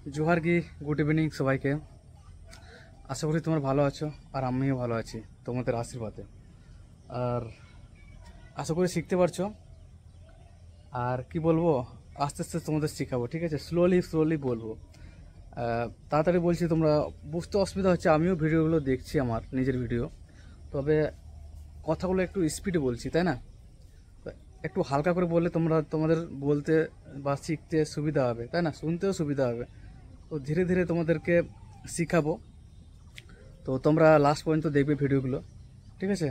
जोहार की good evening सबाई के आशा करी तुम्हार भालो आछो और आमिও ভালো আছি তোমাদের আশীর্বাদে। আর আশা করি শিখতে পারছো। আর কি বলবো, আস্তে আস্তে তোমাদের শেখাবো, ঠিক আছে? স্লোলি বলবো। তাড়াতাড়ি বলছি, তোমরা বুঝতে অসুবিধা হচ্ছে। আমিও ভিডিওগুলো দেখছি, আমার নিজের ভিডিও, তবে কথাগুলো একটু স্পিডে বলছি, তাই না? একটু হালকা করে বললে তোমাদের বলতে বা শিখতে সুবিধা হবে, তাই না? শুনতেও সুবিধা হবে। তো ধীরে ধীরে তোমাদেরকে শিখাবো। তো তোমরা লাস্ট পর্যন্ত দেখবে ভিডিওগুলো, ঠিক আছে?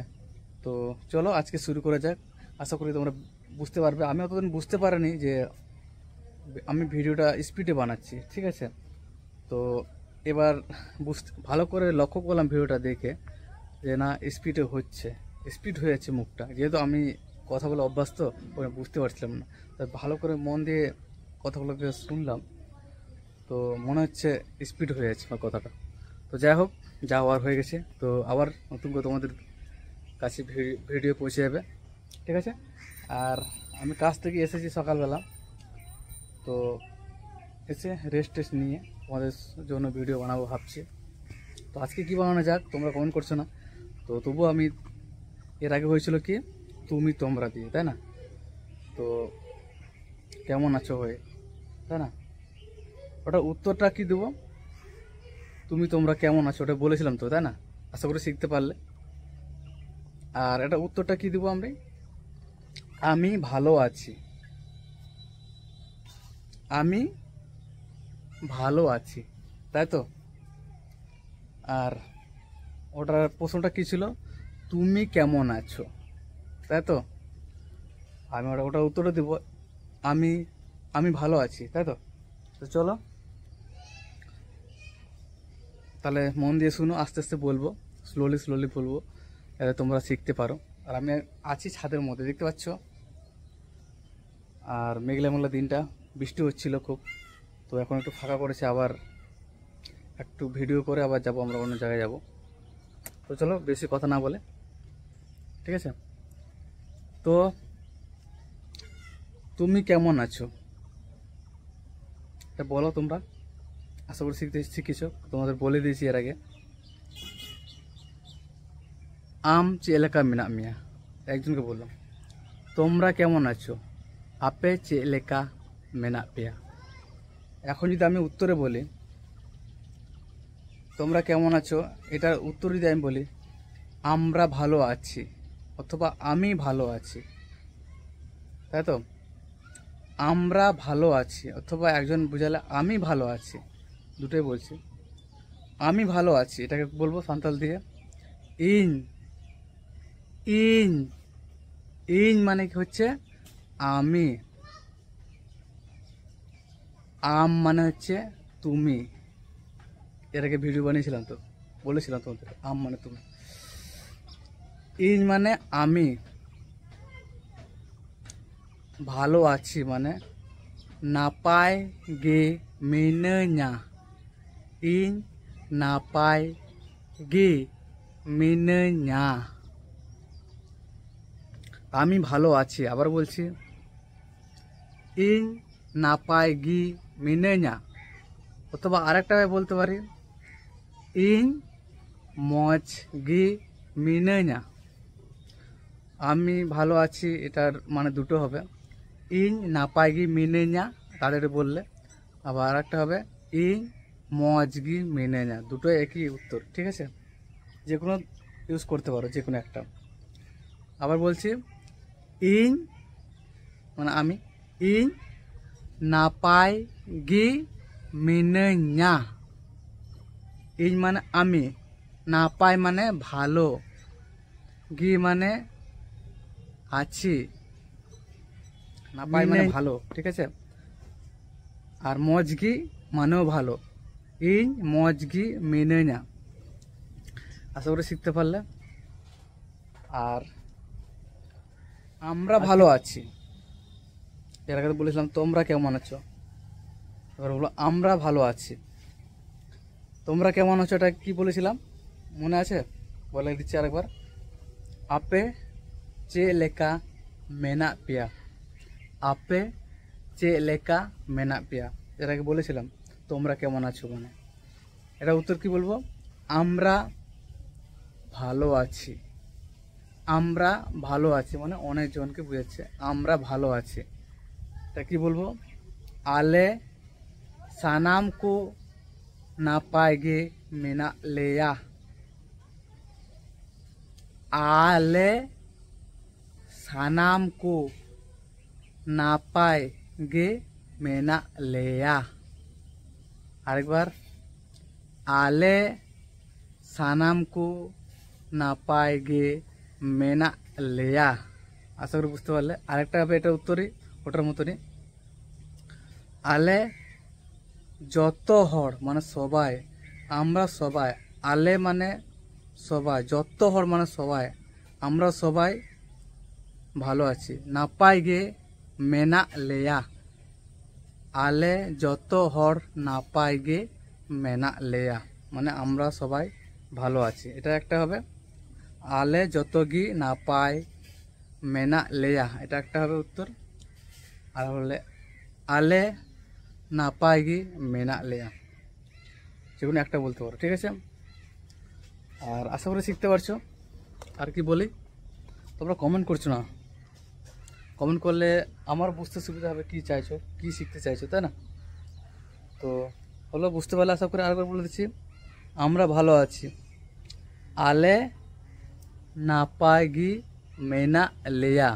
তো চলো আজকে শুরু করা যাক। আশা করি তোমরা বুঝতে পারবে। আমি অতদিন বুঝতে পারিনি যে আমি ভিডিওটা স্পিডে বানাচ্ছি, ঠিক আছে? তো এবার ভালো করে লক্ষ্য করলাম ভিডিওটা দেখে যে না, স্পিড হয়ে যাচ্ছে মুখটা। যেহেতু আমি কথা বলে অভ্যাস, তো বুঝতে পারছিলাম না। তাই ভালো করে মন দিয়ে কথাগুলোকে শুনলাম, তো মনে হচ্ছে স্পিড হয়ে যাচ্ছে আমার কথাটা। তো যাই হোক, যা হওয়ার হয়ে গেছে। তো আবার নতুন করে তোমাদের কাছে ভিডিও পৌঁছে যাবে, ঠিক আছে? আর আমি কাজ থেকে এসেছি সকালবেলা, তো এসে রেস্ট নিয়ে তোমাদের জন্য ভিডিও বানাবো ভাবছি। তো আজকে কী বানানো যাক, তোমরা কমেন্ট করছো না। তো তবুও আমি, এর আগে হয়েছিল কি তুমি তোমরা দিয়ে, তাই না? তো কেমন আছো হয়ে, তাই না? ওটা উত্তরটা কি দেবো, তুমি তোমরা কেমন আছো, ওটা বলেছিলাম তো, তাই না? আশা করি শিখতে পারলে। আর এটা উত্তরটা কি দেবো আমরা, আমি ভালো আছি, আমি ভালো আছি, তাই তো? আর ওটার প্রশ্নটা কি ছিল, তুমি কেমন আছো, তাই তো? আমি ওটার উত্তরটা দেবো, আমি ভালো আছি, তাই তো? তো চলো তাহলে মন দিয়ে শুনো, আস্তে আস্তে বলবো, স্লোলি বলবো, যাতে তোমরা শিখতে পারো। আর আমি আছি ছাদের মধ্যে, দেখতে পাচ্ছ। আর মেঘলা দিনটা, বৃষ্টি হচ্ছিল খুব। তো এখন একটু ফাঁকা করেছে, আবার একটু ভিডিও করে আবার যাবো, আমরা অন্য জায়গায় যাব। তো চলো বেশি কথা না বলে, ঠিক আছে? তো তুমি কেমন আছো এটা বলো তোমরা। আশা করি শিখেছো, তোমাদের বলে দিয়েছি এর আগে। আম চেলেকা মিনা মিয়া, একজনকে বললাম। তোমরা কেমন আছো, আপে চেলেকা মেনা পেয়া। এখন যদি আমি উত্তরে বলি তোমরা কেমন আছো, এটার উত্তর যদি আমি বলি আমরা ভালো আছি অথবা আমি ভালো আছি, তাই তো? আমরা ভালো আছি অথবা একজন বুঝালে আমি ভালো আছি, দুটোই বলছি। আমি ভালো আছি এটাকে বলবো সান্তাল দিয়ে ইন ইন ইন মানে কি হচ্ছে আমি, আম মানে হচ্ছে তুমি। এর আগে ভিডিও বানিয়েছিলাম, তো বলেছিলাম তোমাদের আম মানে তুমি। ইন মানে আমি, ভালো আছি মানে নাপাই গে মিনenya, ইন নাপাই গে মিনenya। আমি ভালো আছি, আবার বলছি ইন নাপাই গি মিনenya। অথবা আরেকটা বলতে পারি ইন মজ গি মিনenya। আমি ভালো আছি এটার মানে দুটো হবে, ইন নাপাই গি মিনenya তাদের বললে, আবার আরেকটা হবে ইন মজ গি মিনenya। দুটো একই উত্তর, ঠিক আছে? যে কোনো ইউজ করতে পারো, যে কোনো একটা। আবার বলছি ইন মানে আমি, ইন নাপাই গি মিনenya। ইন মানে আমি, নাপাই মানে ভালো, গি মানে আছি, নাপাই মানে ভালো, ঠিক আছে? আর মজগি মানেও ভালো, ইন মজগি মিনenya। আশা করি শিখতে পারলে। আর আমরা ভালো আছি, এর আগে বলেছিলাম তোমরা কেমন আছো, এবার বলো আমরা ভালো আছি। তোমরা কেমন আছো এটা কি বলেছিলাম মনে আছে? বলে দিচ্ছি আরেকবার, আপে চে লেকা মেনা পিয়া, আপে চে লেকা মেনা পিয়া। এর আগে বলেছিলাম। তোমরা কেমন আছো, মানে এটা উত্তর কি বলবো? আমরা ভালো আছি। আমরা ভালো আছি মানে অনেকজনকে বুঝাচ্ছে আমরা ভালো আছি। তা কি বলবো? আলে সানাম কো না পাएगे মেনা लेया। आले सानाम को ना पाएगे मेना लेया। আরেক বার, आले सानाम को ना पाएगे मेना लेया। আশা করি বুঝতে পারলে। আরেকটা হবে এটা উত্তরই ওটার মতনই। আলে যত হড় মানে সবাই, আমরা সবাই, আলে মানে সবাই, যত হড় মানে সবাই, আমরা সবাই ভালো আছি। না পাইগে মেনা লেয়া। আলে যত হড় না পাইগে মেনা লেয়া মানে আমরা সবাই ভালো আছি। এটা একটা হবে। আলে যত গি না পায় মেনা লেয়া, এটা একটা হবে উত্তর। আর হলে আলে না পাইগি মেনা লেয়া, যেগুলো একটা বলতে পারো, ঠিক আছে। আর আশা করি শিখতে পারছো। আর কি বলি, তোমরা কমেন্ট করছো না, কমেন্ট করলে আমার বুঝতে সুবিধা হবে কি চাইছো, কি শিখতে চাইছো, তাই না? তো হলো, বুঝতে পারলে আশা করি। আরেকবার বলে দিচ্ছি, আমরা ভালো আছি। আলে না পাইগি মেনা লেয়া।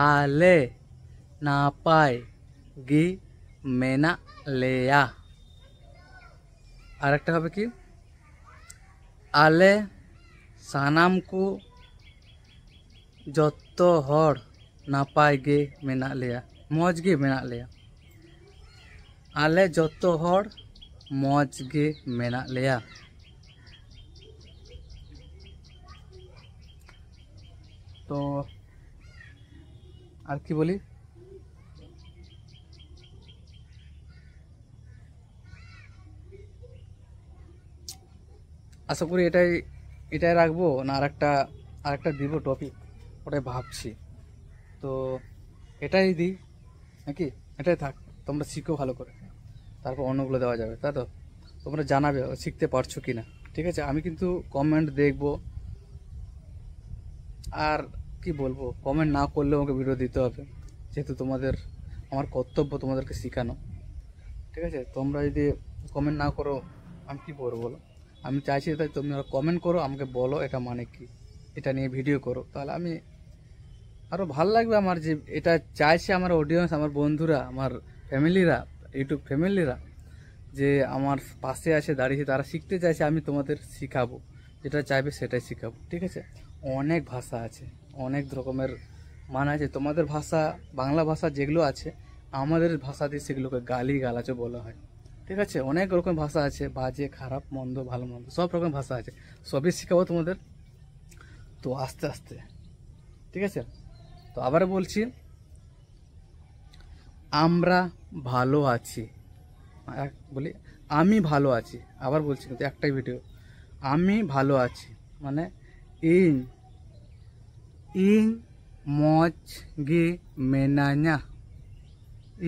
আলে না পাইগি মেনা লেয়া। আর একটা হবে কি, আলে সানাম কো যত হড় না পাইগে মেনা লেয়া, মজ গে মেনা লেয়া। আলে যত হড় মজ গে মেনা লেয়া। তো আর কি বলি, আশা করি এটাই এটাই রাখবো না আরেকটা দিব টপিক, ওটাই ভাবছি। তো এটাই দিই নাকি, এটাই থাক। তোমরা শিখো ভালো করে, তারপর অন্যগুলো দেওয়া যাবে, তাই তো? তোমরা জানাবে শিখতে পারছো কি না, ঠিক আছে? আমি কিন্তু কমেন্ট দেখবো। আর কি বলবো, কমেন্ট না করলেও আমাকে ভিডিও দিতে হবে, যেহেতু আমার কর্তব্য তোমাদেরকে শেখানো, ঠিক আছে? তোমরা যদি কমেন্ট না করো আমি কি করবো বলো? আমি চাইছি তাই তোমরা কমেন্ট করো, আমাকে বলো এটা মানে কি, এটা নিয়ে ভিডিও করো, তাহলে আমি আরও ভালো লাগবে। আমার যে এটা চাইছে আমার অডিয়েন্স, আমার বন্ধুরা, আমার ফ্যামিলিরা, ইউটিউব ফ্যামিলিরা যে আমার পাশে আছে, দাঁড়িয়েছে, তারা শিখতে চাইছে, আমি তোমাদের শিখাবো, যেটা চাইবে সেটাই শিখাবো, ঠিক আছে? অনেক ভাষা আছে, অনেক রকমের মান আছে। তোমাদের ভাষা, বাংলা ভাষা যেগুলো আছে, আমাদের ভাষা দিয়ে সেগুলোকে গালি গালাজও বলা হয়, ঠিক আছে? অনেক রকম ভাষা আছে, বাজে, খারাপ, মন্দ, ভালো মন্দ, সব রকম ভাষা আছে, সবই শিখাবো তোমাদের। তো আস্তে আস্তে, ঠিক আছে? তো আবার বলছি, আমরা ভালো আছি। বলি আমি ভালো আছি, আবার বলছি, কিন্তু একটাই ভিডিও। আমি ভালো আছি মানে ইন ইন মজ গি মেনা냐,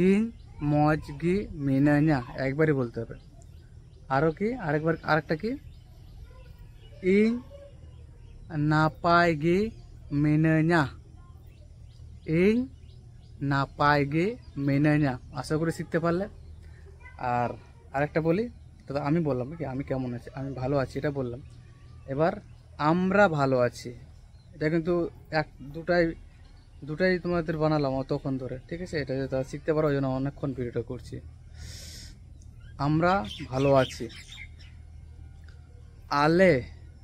ইন মজ গি মেনা냐, একবারই বলতে হবে। আরও কি, আরেকটা কি, ইন নাপাই গি মেনা냐, ইন নাপাই গি মেনা냐। আশা করি শিখতে পারলে। আর আরেকটা বলি, তবে আমি বললাম কি আমি কেমন আছি, আমি ভালো আছি এটা বললাম। এবার আমরা ভালো আছি, এটা কিন্তু দুটাই তোমাদের বানালাম অতক্ষণ ধরে, ঠিক আছে? এটা যদি তারা শিখতে পারো, ওই জন্য অনেকক্ষণ ভিডিওটা করছি। আমরা ভালো আছি। আলে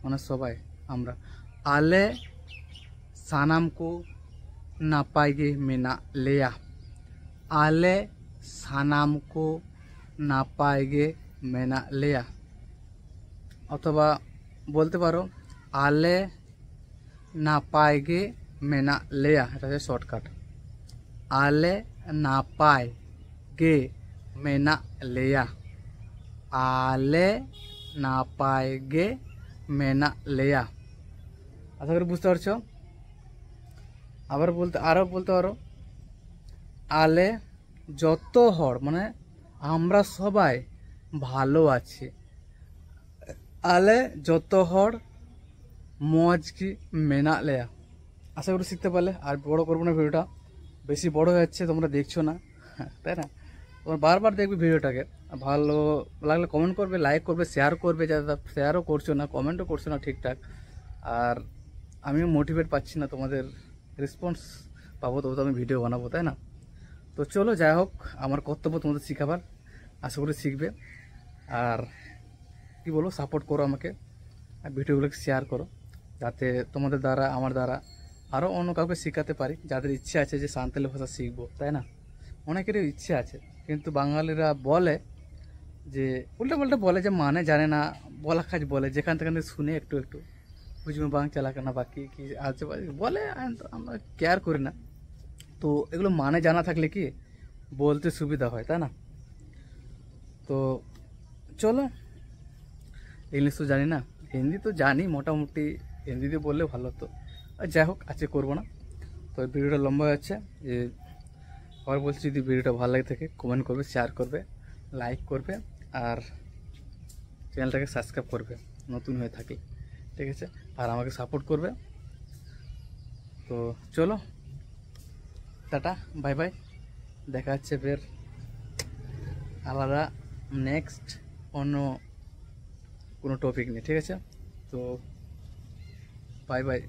মানে সবাই, আমরা। আলে সানামকো না পাইগে মেনা লেয়া। আলে সানামকো না পাইগে মেনা লেয়া। অথবা বলতে পারো আলে না পাইগে মেনা লেয়া, এটা হচ্ছে শর্টকাট। আলে না পাইগে মেনা লেয়া। আলে না পাইগে মেনা লেয়া। আশা করি বুঝতে পারছো। আরও বলতে পারো, আলে যত হড় মানে আমরা সবাই ভালো আছি। আলে যত হড় মজ কি মেনা লেয়া। আশা করি শিখতে পারলে। আর বড় করবো না ভিডিওটা, বেশি বড় হয়ে যাচ্ছে, তোমরা দেখছো না, তাই না? তোমরা বারবার দেখবে ভিডিওটাকে। ভালো লাগলে কমেন্ট করবে, লাইক করবে, শেয়ার করবে, যারা শেয়ারও করছো না, কমেন্টও করছো না ঠিকঠাক। আর আমিও মোটিভেট পাচ্ছি না, তোমাদের রেসপন্স পাবো তবে তো আমি ভিডিও বানাবো, তাই না? তো চলো, যাই হোক, আমার কর্তব্য তোমাদের শেখাবার, আশা করি শিখবে। আর কি বলবো, সাপোর্ট করো আমাকে, আর ভিডিওগুলোকে শেয়ার করো, যাতে তোমাদের দ্বারা, আমার দ্বারা আরও অন্য কাউকে শেখাতে পারি, যাদের ইচ্ছে আছে যে সাঁওতালি ভাষা শিখবো, তাই না? অনেকেরই ইচ্ছে আছে, কিন্তু বাঙালিরা বলে যে উল্টো পাল্টা বলে, যে মানে জানে না, বলা কাজ বলে, যেখান থেকে শুনে একটু একটু বুঝবে বাং চালাকে না, বাকি কি আছে বলে, আমরা কেয়ার করি না। তো এগুলো মানে জানা থাকলে কি বলতে সুবিধা হয়, তাই না? তো চলো, ইংলিশ তো জানি না, হিন্দি তো জানি মোটামুটি, হিন্দি দিয়ে বললে ভালো হতো। আর যাই হোক, আজকে করবো না। তো ভিডিওটা লম্বা হয়ে যাচ্ছে। যে আবার বলছি, যদি ভিডিওটা ভালো লাগে থাকে কমেন্ট করবে, শেয়ার করবে, লাইক করবে, আর চ্যানেলটাকে সাবস্ক্রাইব করবে নতুন হয়ে থাকলে, ঠিক আছে? আর আমাকে সাপোর্ট করবে। তো চলো, টাটা, বাই বাই, দেখা হচ্ছে ফের আলাদা নেক্সট অন্য কোনো টপিক নিয়ে, ঠিক আছে? তো বাই বাই।